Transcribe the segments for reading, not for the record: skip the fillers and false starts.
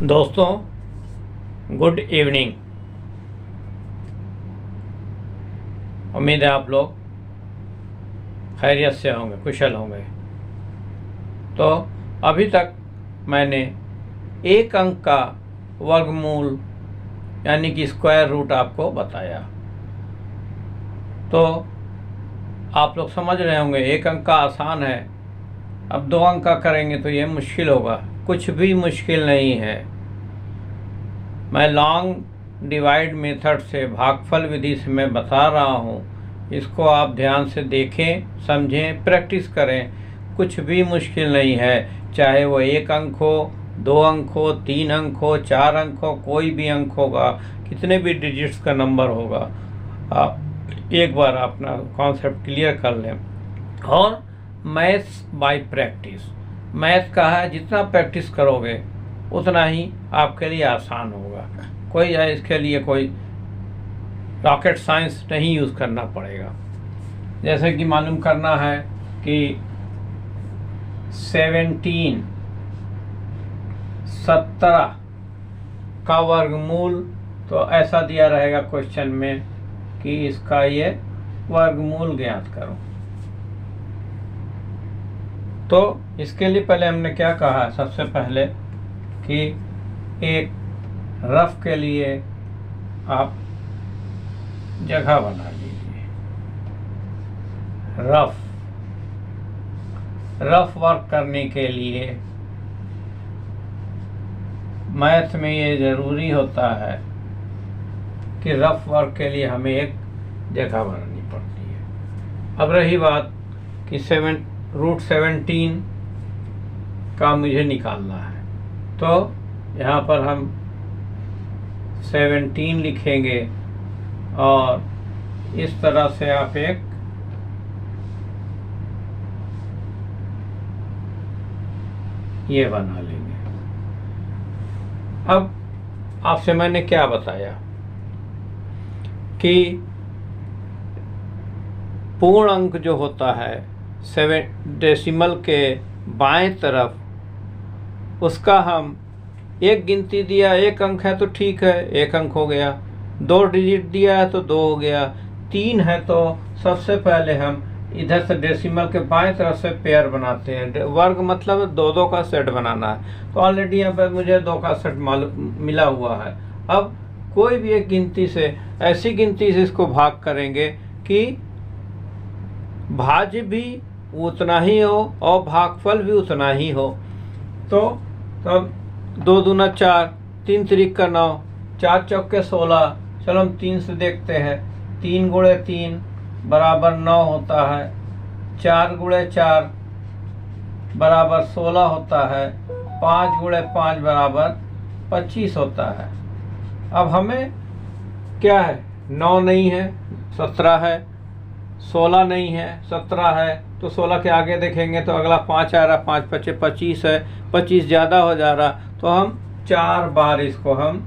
दोस्तों, good evening. उम्मीद है आप लोग खैरियत से होंगे, कुशल होंगे। तो अभी तक मैंने एक अंक का वर्गमूल यानी कि स्क्वायर रूट आपको बताया। तो आप लोग समझ रहे होंगे एक अंक का आसान है, अब दो अंक का करेंगे तो ये मुश्किल होगा। कुछ भी मुश्किल नहीं है। मैं लॉन्ग डिवाइड मेथड से, भागफल विधि से मैं बता रहा हूँ। इसको आप ध्यान से देखें, समझें, प्रैक्टिस करें। कुछ भी मुश्किल नहीं है, चाहे वो एक अंक हो, दो अंक हो, तीन अंक हो, चार अंक हो, कोई भी अंक होगा, कितने भी डिजिट्स का नंबर होगा। आप एक बार अपना कॉन्सेप्ट क्लियर कर लें। और मैथ्स बाय प्रैक्टिस, मैथ का है, जितना प्रैक्टिस करोगे उतना ही आपके लिए आसान होगा। कोई इसके लिए कोई रॉकेट साइंस नहीं यूज़ करना पड़ेगा। जैसे कि मालूम करना है कि 17 का वर्गमूल, तो ऐसा दिया रहेगा क्वेश्चन में कि इसका ये वर्गमूल ज्ञात करो। तो इसके लिए पहले हमने क्या कहा, सबसे पहले कि एक रफ के लिए आप जगह बना लीजिए। रफ वर्क करने के लिए मैथ में ये ज़रूरी होता है कि रफ वर्क के लिए हमें एक जगह बनानी पड़ती है। अब रही बात कि √17 का मुझे निकालना है, तो यहाँ पर हम 17 लिखेंगे और इस तरह से आप एक ये बना लेंगे। अब आपसे मैंने क्या बताया कि पूर्ण अंक जो होता है 7 डेसिमल के बाएं तरफ, उसका हम एक गिनती दिया, एक अंक है तो ठीक है, एक अंक हो गया। 2 डिजिट दिया है तो 2 हो गया। 3 है तो सबसे पहले हम इधर से डेसिमल के बाएं तरफ से पेयर बनाते हैं। वर्ग मतलब 2-2 का सेट बनाना है। तो ऑलरेडी यहाँ पर मुझे 2 का सेट मिला हुआ है। अब कोई भी एक गिनती से, ऐसी गिनती से इसको भाग करेंगे कि भाज्य भी उतना ही हो और भागफल भी उतना ही हो। तो तब 2 दूना 4, 3 त्रिक का 9, 4 चौके 16। चलो हम 3 से देखते हैं। 3 गुणे 3 बराबर 9 होता है। 4 गुणे 4 बराबर 16 होता है। 5 गुणे 5 बराबर 25 होता है। अब हमें क्या है, 9 नहीं है, 17 है, 16 नहीं है, 17 है। तो 16 के आगे देखेंगे तो अगला 5 आ रहा, 5 × 5 = 25 है। 25 ज़्यादा हो जा रहा, तो हम 4 बार इसको हम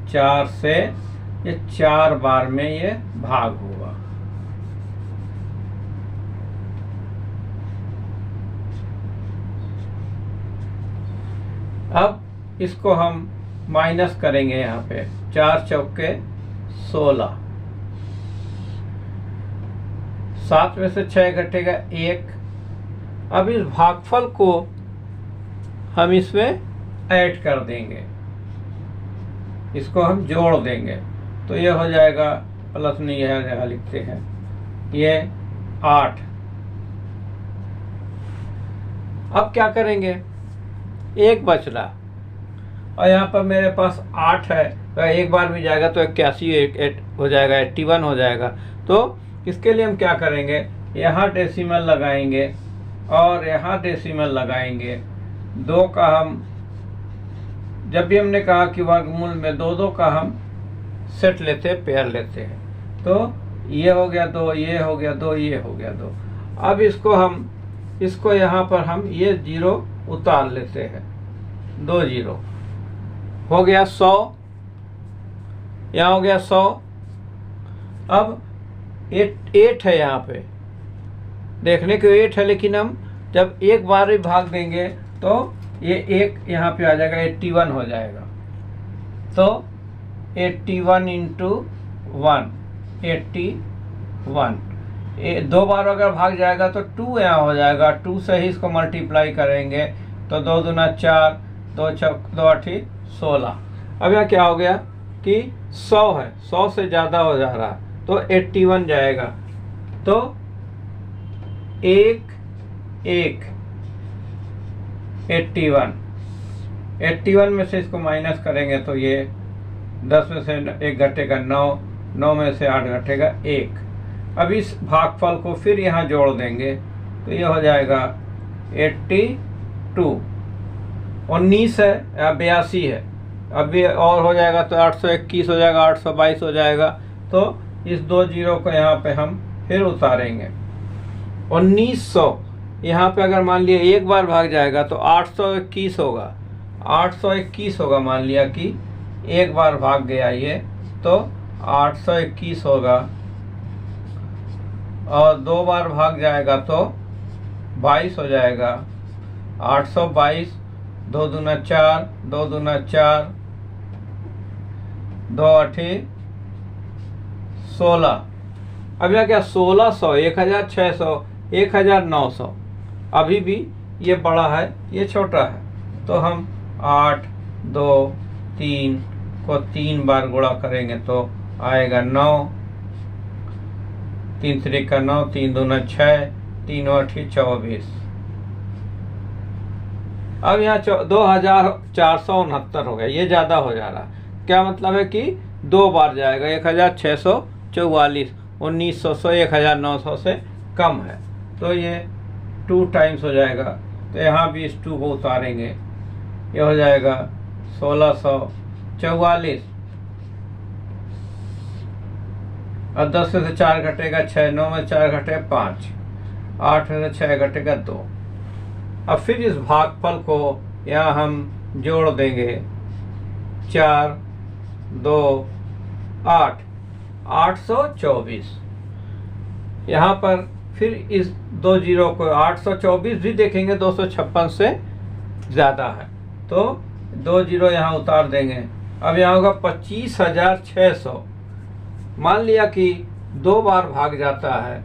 4 से, ये 4 बार में ये भाग होगा। अब इसको हम माइनस करेंगे। यहाँ पे 4 चौके 16, 7 में से 6 घटेगा 1। अब इस भागफल को हम इसमें ऐड कर देंगे, इसको हम जोड़ देंगे, तो ये हो जाएगा, प्लस नहीं है, यहाँ लिखते हैं, ये 8। अब क्या करेंगे, 1 बच रहा और यहाँ पर मेरे पास 8 है, तो एक बार भी जाएगा तो 81 हो जाएगा, 81 हो जाएगा। तो इसके लिए हम क्या करेंगे, यहाँ डेसिमल लगाएंगे और यहाँ डेसिमल लगाएंगे। 2 का हम, जब भी हमने कहा कि वर्गमूल में 2-2 का हम सेट लेते हैं, पेयर लेते हैं, तो ये हो गया 2, ये हो गया 2, ये हो गया 2। अब इसको यहाँ पर हम ये 0 उतार लेते हैं, 2 0 हो गया 100, यहाँ हो गया 100। अब 8 है, यहाँ पे देखने को 8 है, लेकिन हम जब एक बार ही भाग देंगे तो ये 1 यहाँ पे आ जाएगा, 81 हो जाएगा। तो 81 इंटू 1 81। दो बार अगर भाग जाएगा तो 2 यहाँ हो जाएगा, 2 से ही इसको मल्टीप्लाई करेंगे तो 2 दूना 4, 2 चौक 2 आठी 16। अब यहाँ क्या हो गया कि 100 है, 100 से ज़्यादा हो जा रहा है तो 81 जाएगा। तो 1 1 81 में से इसको माइनस करेंगे तो ये 10 में से 1 घटेगा 9, 9 में से 8 घटेगा 1। अब इस भागफल को फिर यहाँ जोड़ देंगे तो ये हो जाएगा 82। 19 है या 82 है, अभी और हो जाएगा तो 821 हो जाएगा, 822 हो जाएगा। तो इस 2 जीरो को यहाँ पे हम फिर उतारेंगे। 1900 यहाँ पे अगर मान लिया एक बार भाग जाएगा तो 821 होगा, 821 होगा। मान लिया कि एक बार भाग गया ये तो 821 होगा, और 2 बार भाग जाएगा तो 22 हो जाएगा। 822, 2 दूना 4, 2 दूना 4, 2 आठी 16। अब यह क्या 1600, 1600, 1900। अभी भी ये बड़ा है ये छोटा है, तो हम 8 2 3 को 3 बार गुणा करेंगे तो आएगा 9, 3 3 का 9, 3 दूना 6, 3 आठी 24। अब यहाँ 2469 हो गया, ये ज़्यादा हो जा रहा। क्या मतलब है कि 2 बार जाएगा, 1644, 1900 से 1900 से कम है तो ये 2 टाइम्स हो जाएगा। तो यहाँ भी इस 2 को उतारेंगे, ये हो जाएगा 1644। अब 10 में से 4 घटेगा 6, 9 में 4 घटेगा 5, 8 में से 6 घटेगा 2। अब फिर इस भागफल को यहाँ हम जोड़ देंगे, 4 2 8, 824। यहाँ पर फिर इस 2 जीरो को 824 भी देखेंगे, 256 से ज़्यादा है तो 2 जीरो यहाँ उतार देंगे। अब यहाँ होगा 25,600। मान लिया कि 2 बार भाग जाता है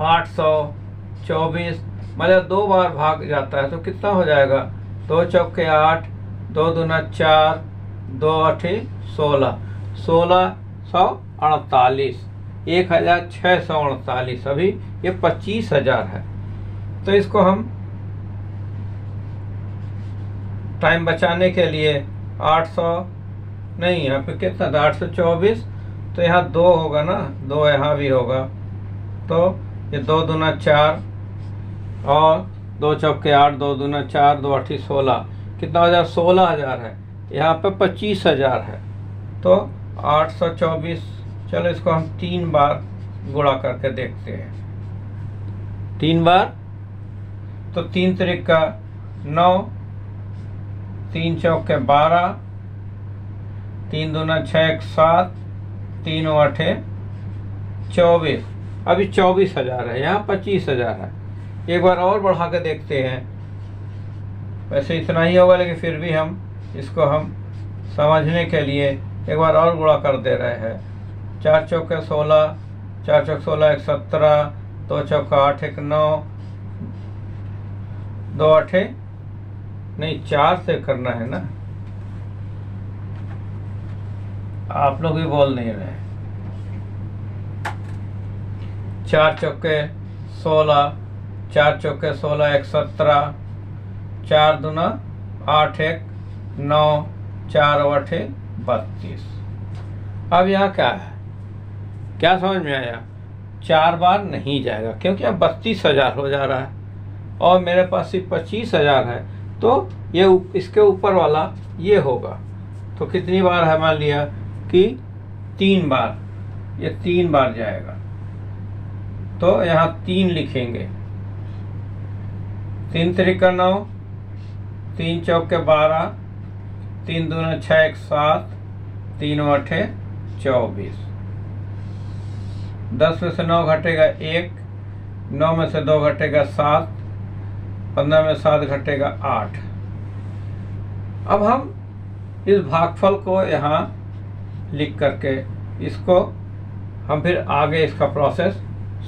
824, मतलब 2 बार भाग जाता है तो कितना हो जाएगा, 2 चौके 8, 2 दूना 4, 2 आठी 16, 1648, 1648। अभी ये 25,000 है तो इसको हम टाइम बचाने के लिए 800 नहीं, यहाँ पे कितना था 824, तो यहाँ 2 होगा ना, 2 यहाँ भी होगा तो ये 2 दूना 4 और 2 चौके 8, 2 दूना 4, 2 आठी 16, कितना हो जाए 16,000 है। यहाँ पे 25,000 है तो 824। चलो इसको हम 3 बार गुणा करके देखते हैं। 3 बार तो 3 त्रिक का 9, 3 चौके 12, 3 दूना 6 7, 3 आठे 24। अभी 24,000 है, यहाँ 25,000 है। एक बार और बढ़ा के देखते हैं, वैसे इतना ही होगा लेकिन फिर भी हम इसको हम समझने के लिए एक बार और गुणा कर दे रहे हैं। 4 चौके 16, 4 चौक 16 1 17, 2 चौका 8 1 9, 2 आठे नहीं 4 से करना है ना, आप लोग भी बोल नहीं रहे। 4 चौके 16, 4 चौके 16 1 17, 4 दूना 8 1 9, 4 आठे 32। अब यहाँ क्या है, क्या समझ में आया? 4 बार नहीं जाएगा क्योंकि अब 32,000 हो जा रहा है और मेरे पास सिर्फ 25,000 है, तो ये इसके ऊपर वाला ये होगा। तो कितनी बार है, मान लिया कि 3 बार, ये 3 बार जाएगा तो यहाँ 3 लिखेंगे। 3 त्रिका 9, 3 चौके 12, 3 दूना 6 1 7, 3 आठे 24। 10 में से 9 घटेगा 1, 9 में से 2 घटेगा 7, 15 में 7 घटेगा 8। अब हम इस भागफल को यहाँ लिख करके इसको हम फिर आगे इसका प्रोसेस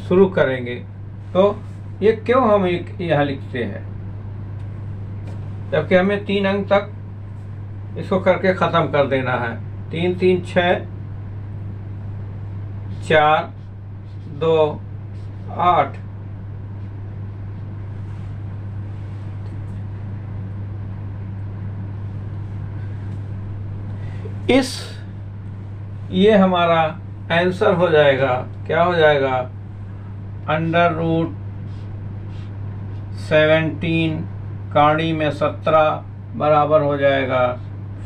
शुरू करेंगे। तो ये क्यों हम यहाँ लिखते हैं, जबकि हमें 3 अंक तक इसको करके ख़त्म कर देना है। 3 3 6 4 2 8। ये हमारा आंसर हो जाएगा, क्या हो जाएगा, √17 काड़ी में 17 बराबर हो जाएगा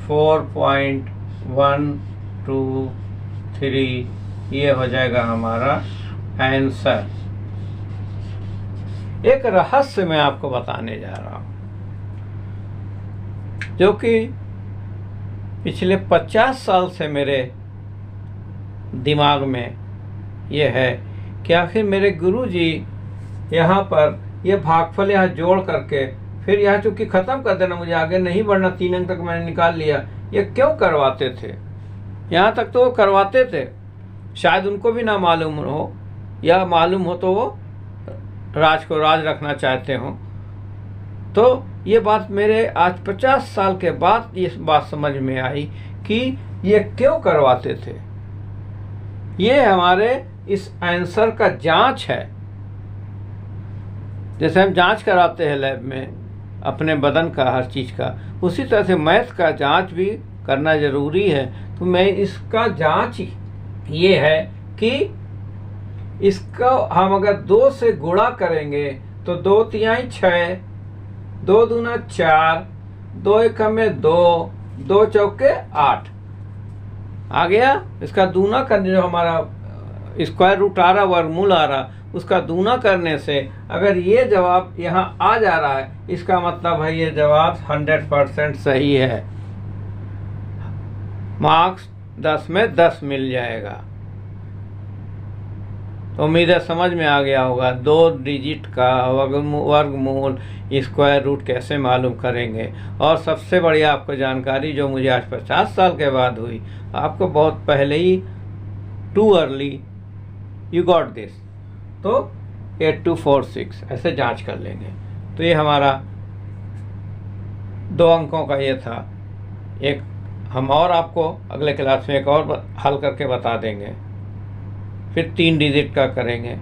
4.123। ये हो जाएगा हमारा आंसर। एक रहस्य मैं आपको बताने जा रहा हूँ, जो कि पिछले 50 साल से मेरे दिमाग में ये है कि आखिर मेरे गुरुजी यहाँ पर ये भागफल यहाँ जोड़ करके फिर यहाँ चूँकि ख़त्म कर देना, मुझे आगे नहीं बढ़ना, 3 अंक तक मैंने निकाल लिया, ये क्यों करवाते थे। यहाँ तक तो वो करवाते थे, शायद उनको भी ना मालूम हो, या मालूम हो तो वो राज को राज रखना चाहते हों। तो ये बात मेरे आज 50 साल के बाद ये बात समझ में आई कि ये क्यों करवाते थे। ये हमारे इस आंसर का जांच है। जैसे हम जांच कराते हैं लैब में अपने बदन का, हर चीज़ का, उसी तरह से मैथ का जांच भी करना ज़रूरी है। तो मैं इसका जांच ये है कि इसका हम अगर 2 से गुणा करेंगे तो 2 तिहाई 6, 2 दूना 4, 2 एकम में 2, 2 चौके 8 आ गया। इसका दूना करने जो हमारा स्क्वायर रूट आ रहा, वर्गमूल आ रहा, उसका दूना करने से अगर ये जवाब यहाँ आ जा रहा है, इसका मतलब है ये जवाब 100% सही है। मार्क्स 10 में 10 मिल जाएगा। तो उम्मीद है समझ में आ गया होगा 2 डिजिट का वर्गमूल स्क्वायर रूट कैसे मालूम करेंगे। और सबसे बढ़िया आपको जानकारी जो मुझे आज 50 साल के बाद हुई, आपको बहुत पहले ही too early you got this, तो 8246 ऐसे जांच कर लेंगे। तो ये हमारा 2 अंकों का ये था। एक हम और आपको अगले क्लास में एक और हल करके बता देंगे, फिर 3 डिजिट का करेंगे।